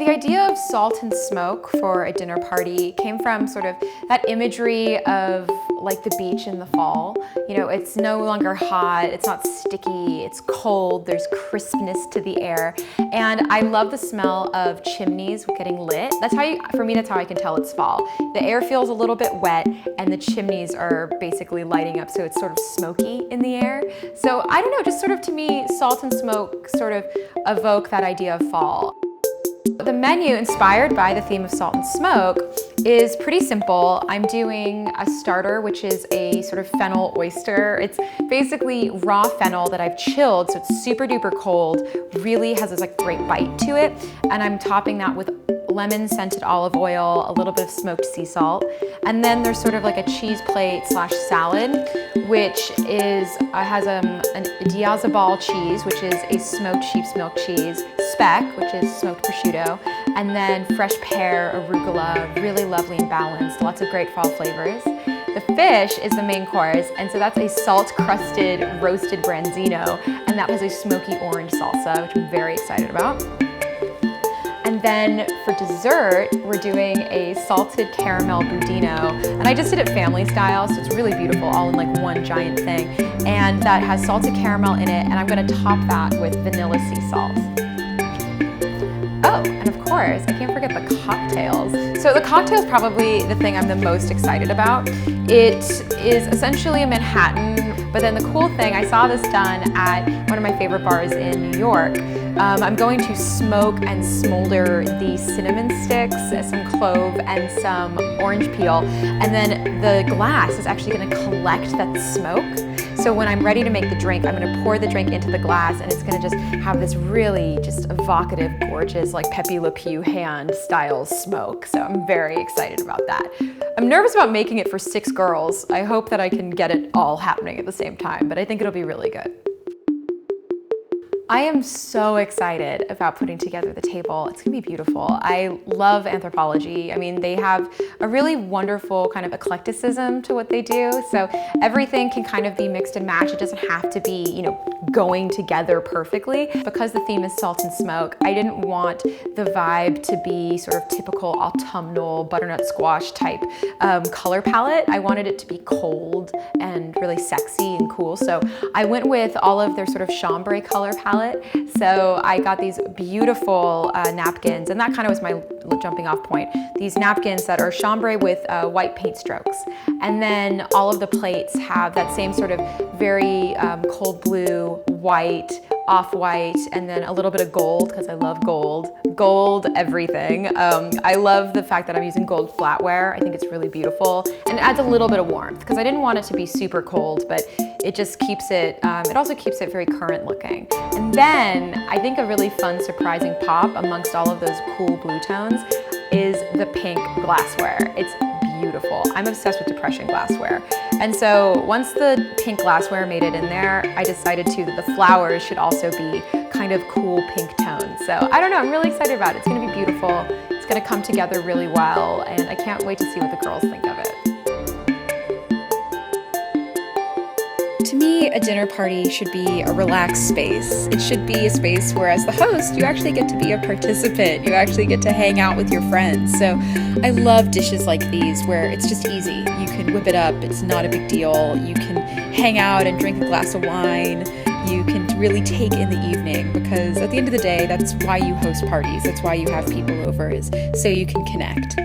the idea of salt and smoke for a dinner party came from sort of that imagery of like the beach in the fall. You know, it's no longer hot, it's not sticky, it's cold, there's crispness to the air. And I love the smell of chimneys getting lit. For me, that's how I can tell it's fall. The air feels a little bit wet and the chimneys are basically lighting up, so it's sort of smoky in the air. So I don't know, just sort of to me, salt and smoke sort of evoke that idea of fall. The menu, inspired by the theme of salt and smoke, is pretty simple. I'm doing a starter, which is a sort of fennel oyster. It's basically raw fennel that I've chilled, so it's super duper cold, really has this like great bite to it. And I'm topping that with lemon scented olive oil, a little bit of smoked sea salt. And then there's sort of like a cheese plate slash salad, which has a diazabal cheese, which is a smoked sheep's milk cheese, speck, which is smoked prosciutto, and then fresh pear, arugula, really lovely and balanced, lots of great fall flavors. The fish is the main course, and so that's a salt-crusted roasted branzino, and that was a smoky orange salsa, which I'm very excited about. And then for dessert, we're doing a salted caramel budino. And I just did it family style, so it's really beautiful, all in like one giant thing. And that has salted caramel in it, and I'm gonna top that with vanilla sea salt. Oh, and of course, I can't forget the cocktails. So the cocktail is probably the thing I'm the most excited about. It is essentially a Manhattan, but then the cool thing, I saw this done at one of my favorite bars in New York. I'm going to smoke and smolder the cinnamon sticks, some clove, and some orange peel. And then the glass is actually gonna collect that smoke. So when I'm ready to make the drink, I'm gonna pour the drink into the glass, and it's gonna just have this really just evocative, gorgeous, like Pepe Le Pew hand style smoke. So I'm very excited about that. I'm nervous about making it for 6 girls. I hope that I can get it all happening at the same time, but I think it'll be really good. I am so excited about putting together the table. It's gonna be beautiful. I love Anthropologie. I mean, they have a really wonderful kind of eclecticism to what they do. So everything can kind of be mixed and matched. It doesn't have to be, you know, going together perfectly. Because the theme is salt and smoke, I didn't want the vibe to be sort of typical autumnal butternut squash type color palette. I wanted it to be cold and really sexy and cool. So I went with all of their sort of chambray color palette. So I got these beautiful napkins, and that kind of was my jumping off point. These napkins that are chambray with white paint strokes. And then all of the plates have that same sort of very cold blue, white, off-white, and then a little bit of gold, because I love gold. Gold everything. I love the fact that I'm using gold flatware. I think it's really beautiful, and it adds a little bit of warmth, because I didn't want it to be super cold, but it just keeps it, it also keeps it very current looking. And then I think a really fun, surprising pop amongst all of those cool blue tones is the pink glassware. It's beautiful. I'm obsessed with depression glassware. And so once the pink glassware made it in there, I decided too that the flowers should also be kind of cool pink tones. So I don't know, I'm really excited about it. It's gonna be beautiful. It's gonna come together really well, and I can't wait to see what the girls think of it. To me, a dinner party should be a relaxed space. It should be a space where, as the host, you actually get to be a participant. You actually get to hang out with your friends. So I love dishes like these where it's just easy. You can whip it up, it's not a big deal. You can hang out and drink a glass of wine. You can really take in the evening, because at the end of the day, that's why you host parties. That's why you have people over, is so you can connect.